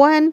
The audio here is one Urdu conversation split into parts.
1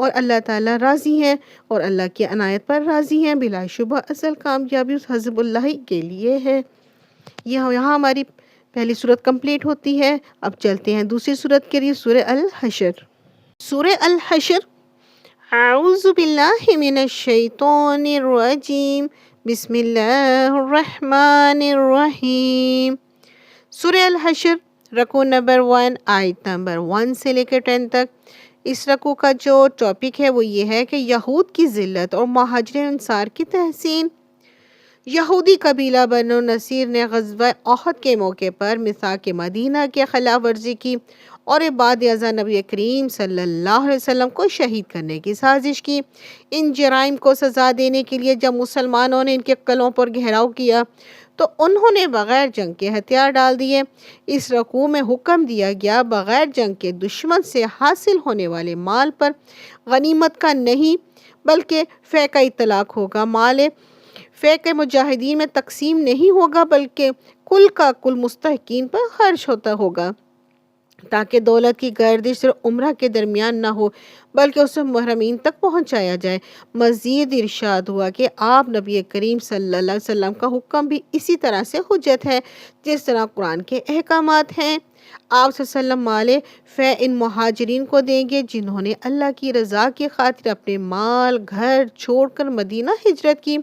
اور اللہ تعالیٰ راضی ہیں اور اللہ کی عنایت پر راضی ہیں، بلا شبہ اصل کامیابی اس حزب اللہ کے لیے ہے۔ یہاں ہماری پہلی صورت کمپلیٹ ہوتی ہے۔ اب چلتے ہیں دوسری صورت کے لیے، سورہ الحشر۔ سورہ الحشر، اعوذ باللہ من الشیطان الرجیم، بسم اللہ الرحمن الرحیم۔ سورہ الحشر رکوع نمبر 1، آیت نمبر 1 سے لے کر 10 تک۔ اس رکوع کا جو ٹاپک ہے وہ یہ ہے کہ یہود کی ذلت اور مہاجر انصار کی تحسین۔ یہودی قبیلہ بنو نصیر نے غزوہ احد کے موقع پر میثاق مدینہ کے خلاف ورزی کی اور بعد ازاں نبی کریم صلی اللہ علیہ وسلم کو شہید کرنے کی سازش کی۔ ان جرائم کو سزا دینے کے لیے جب مسلمانوں نے ان کے قلعوں پر گھیراؤ کیا تو انہوں نے بغیر جنگ کے ہتھیار ڈال دیے۔ اس رکوع میں حکم دیا گیا بغیر جنگ کے دشمن سے حاصل ہونے والے مال پر غنیمت کا نہیں بلکہ فے کا اطلاق ہوگا۔ مال فے کے مجاہدین میں تقسیم نہیں ہوگا بلکہ کل کا کل مستحقین پر خرچ ہوتا ہوگا، تاکہ دولت کی گردش صرف عمرہ کے درمیان نہ ہو بلکہ اسے محرمین تک پہنچایا جائے۔ مزید ارشاد ہوا کہ آپ نبی کریم صلی اللہ علیہ وسلم کا حکم بھی اسی طرح سے حجت ہے جس طرح قرآن کے احکامات ہیں۔ آپ صلی اللہ علیہ وسلم مال فے ان مہاجرین کو دیں گے جنہوں نے اللہ کی رضا کی خاطر اپنے مال گھر چھوڑ کر مدینہ ہجرت کی۔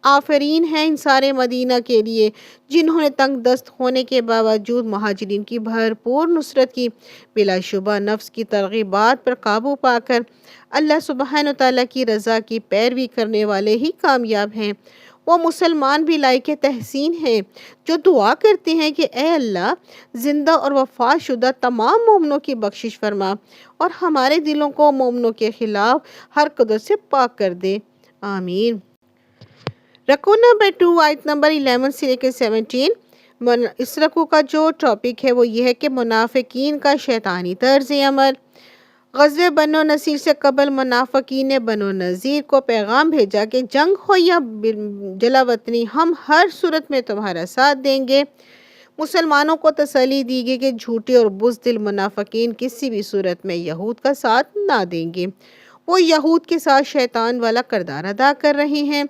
آفرین ہیں ان سارے مدینہ کے لیے جنہوں نے تنگ دست ہونے کے باوجود مہاجرین کی بھرپور نصرت کی۔ بلا شبہ نفس کی ترغیبات پر قابو پا کر اللہ سبحانہ وتعالیٰ کی رضا کی پیروی کرنے والے ہی کامیاب ہیں۔ وہ مسلمان بھی لائق تحسین ہیں جو دعا کرتے ہیں کہ اے اللہ زندہ اور وفات شدہ تمام مومنوں کی بخشش فرما اور ہمارے دلوں کو مومنوں کے خلاف ہر قدر سے پاک کر دے، آمین۔ رکوع نمبر 2، آیت نمبر 11 سے لے کے 17۔ اس رکوع کا جو ٹاپک ہے وہ یہ ہے کہ منافقین کا شیطانی طرز عمل۔ غزوہ بنو نصیر سے قبل منافقین نے بنو نذیر کو پیغام بھیجا کہ جنگ ہو یا جلا وطنی ہم ہر صورت میں تمہارا ساتھ دیں گے۔ مسلمانوں کو تسلی دی گئی کہ جھوٹے اور بزدل منافقین کسی بھی صورت میں یہود کا ساتھ نہ دیں گے۔ وہ یہود کے ساتھ شیطان والا کردار ادا کر رہے ہیں۔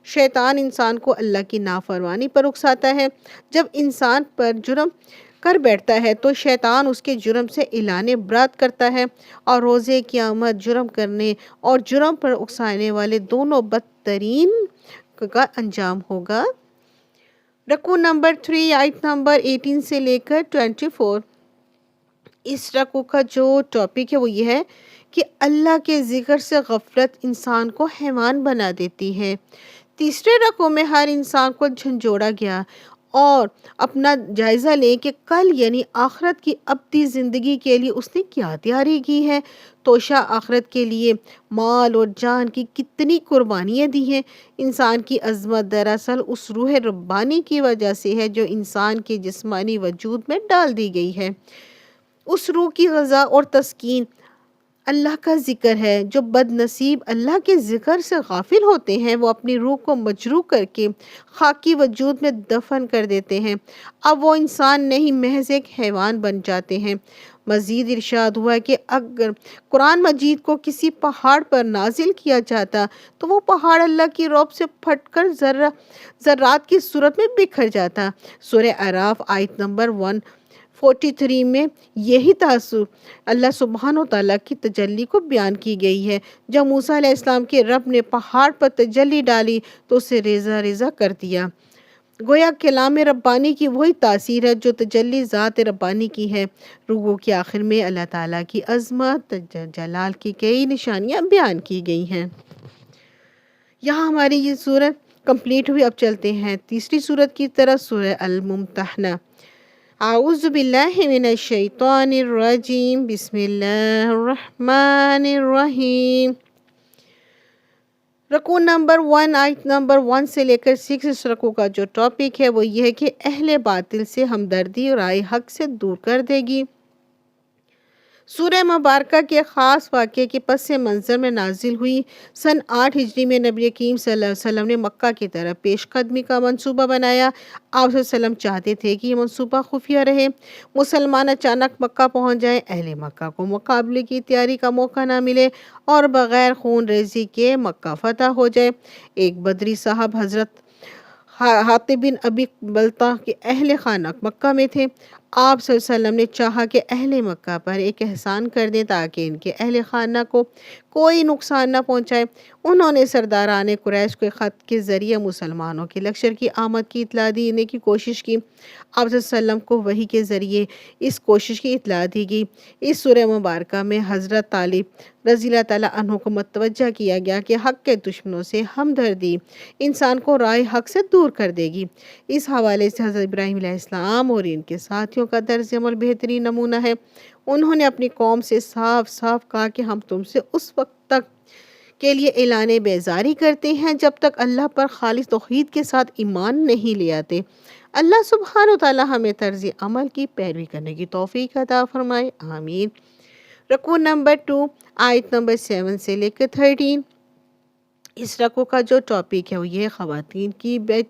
شیطان انسان کو اللہ کی نافرمانی پر اکساتا ہے۔ جب انسان پر جرم کر بیٹھتا ہے تو شیطان اس کے جرم سے اعلان برات کرتا ہے اور روز قیامت جرم کرنے اور جرم پر اکسانے والے دونوں بدترین کا انجام ہوگا۔ رکوع نمبر 3، آیت نمبر 18 سے لے کر 24۔ اس رکوع کا جو ٹاپک ہے وہ یہ ہے کہ اللہ کے ذکر سے غفلت انسان کو حیوان بنا دیتی ہے۔ تیسرے رکوع میں ہر انسان کو جھنجھوڑا گیا اور اپنا جائزہ لے کہ کل یعنی آخرت کی ابدی زندگی کے لیے اس نے کیا تیاری کی ہے۔ توشہ آخرت کے لیے مال اور جان کی کتنی قربانیاں دی ہیں۔ انسان کی عظمت دراصل اس روح ربانی کی وجہ سے ہے جو انسان کے جسمانی وجود میں ڈال دی گئی ہے۔ اس روح کی غذا اور تسکین اللہ کا ذکر ہے۔ جو بد نصیب اللہ کے ذکر سے غافل ہوتے ہیں وہ اپنی روح کو مجروح کر کے خاکی وجود میں دفن کر دیتے ہیں۔ اب وہ انسان نہیں محض ایک حیوان بن جاتے ہیں۔ مزید ارشاد ہوا کہ اگر قرآن مجید کو کسی پہاڑ پر نازل کیا جاتا تو وہ پہاڑ اللہ کی رعب سے پھٹ کر ذرات کی صورت میں بکھر جاتا۔ سورہ اعراف آیت نمبر 143 میں یہی تاثر اللہ سبحانہ وتعالیٰ کی تجلی کو بیان کی گئی ہے۔ جب موسیٰ علیہ السلام کے رب نے پہاڑ پر تجلی ڈالی تو اسے ریزہ ریزہ کر دیا۔ گویا کلام ربانی کی وہی تاثیر ہے جو تجلی ذات ربانی کی ہے۔ رکوع کے آخر میں اللہ تعالیٰ کی عظمت جلال کی کئی نشانیاں بیان کی گئی ہیں۔ یہاں ہماری یہ سورت کمپلیٹ ہوئی۔ اب چلتے ہیں تیسری سورت کی طرف، سورہ الممتحنہ۔ اعوذ باللہ من الشیطان الرجیم، بسم اللہ الرحمن الرحیم۔ رکوع نمبر 1، آیت نمبر 1 سے لے کر 6۔ اس رکوع کا جو ٹاپک ہے وہ یہ ہے کہ اہل باطل سے ہمدردی رائے حق سے دور کر دے گی۔ سورہ مبارکہ کے خاص واقعے کے پس منظر میں نازل ہوئی۔ سن 8 ہجری میں نبی کریم صلی اللہ علیہ وسلم نے مکہ کی طرف پیش قدمی کا منصوبہ بنایا۔ آپ صلی اللہ علیہ وسلم چاہتے تھے کہ یہ منصوبہ خفیہ رہے، مسلمان اچانک مکہ پہنچ جائیں، اہل مکہ کو مقابلے کی تیاری کا موقع نہ ملے اور بغیر خون ریزی کے مکہ فتح ہو جائے۔ ایک بدری صاحب حضرت حاطب بن ابی بلتہ کے اہل خانہ مکہ میں تھے۔ آپ صلی اللہ علیہ وسلم نے چاہا کہ اہل مکہ پر ایک احسان کر دیں تاکہ ان کے اہل خانہ کو کوئی نقصان نہ پہنچائے۔ انہوں نے سرداران قریش کو خط کے ذریعے مسلمانوں کے لشکر کی آمد کی اطلاع دینے کی کوشش کی۔ آپ صلی اللہ علیہ وسلم کو وحی کے ذریعے اس کوشش کی اطلاع دی گئی۔ اس سورہ مبارکہ میں حضرت طالب رضی اللہ تعالیٰ عنہ کو متوجہ کیا گیا کہ حق کے دشمنوں سے ہمدردی انسان کو راہ حق سے دور کر دے گی۔ اس حوالے سے حضرت ابراہیم علیہ السلام اور ان کے ساتھیوں کا طرز عمل بہترین نمونہ ہے۔ انہوں نے اپنی قوم سے صاف صاف کہا کہ ہم تم سے اس وقت تک کے لیے اعلان بیزاری کرتے ہیں جب تک اللہ پر خالص توحید کے ساتھ ایمان نہیں لے آتے۔ اللہ سبحانہ و تعالی ہمیں طرز عمل کی پیروی کرنے کی توفیق عطا فرمائے، آمین۔ رکوع نمبر 2 آیت نمبر 7 سے لے کر 13۔ اس رکوع کا جو ٹاپک ہے وہ یہ خواتین کی بیت۔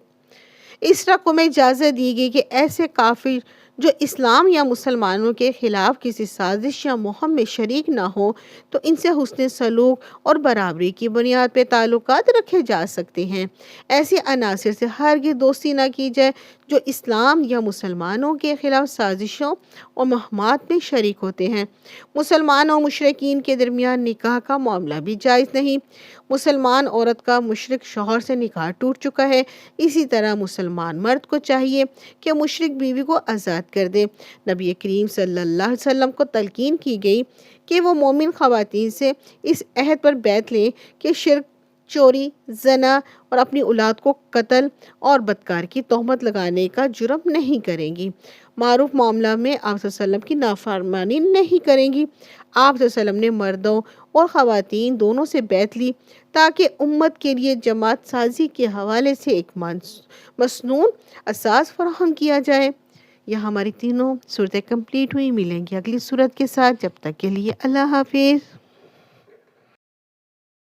اس رکوع میں اجازت دی گئی کہ ایسے کافر جو اسلام یا مسلمانوں کے خلاف کسی سازش یا مہم میں شریک نہ ہو تو ان سے حسن سلوک اور برابری کی بنیاد پہ تعلقات رکھے جا سکتے ہیں۔ ایسے عناصر سے ہرگز دوستی نہ کی جائے جو اسلام یا مسلمانوں کے خلاف سازشوں اور مہمات میں شریک ہوتے ہیں۔ مسلمانوں اور مشرکین کے درمیان نکاح کا معاملہ بھی جائز نہیں۔ مسلمان عورت کا مشرک شوہر سے نکاح ٹوٹ چکا ہے، اسی طرح مسلمان مرد کو چاہیے کہ مشرک بیوی کو آزاد کر دے۔ نبی کریم صلی اللہ علیہ وسلم کو تلقین کی گئی کہ وہ مومن خواتین سے اس عہد پر بیعت لیں کہ شرک، چوری، زنا اور اپنی اولاد کو قتل اور بدکار کی تہمت لگانے کا جرم نہیں کریں گی۔ معروف معاملہ میں آپ صلی اللہ علیہ وسلم کی نافرمانی نہیں کریں گی۔ آپ صلی اللہ علیہ وسلم نے مردوں اور خواتین دونوں سے بیعت لی تاکہ امت کے لیے جماعت سازی کے حوالے سے ایک مسنون اساس فراہم کیا جائے۔ یہ ہماری تینوں صورتیں کمپلیٹ ہوئی، ملیں گی اگلی صورت کے ساتھ، جب تک کے لیے اللہ حافظ۔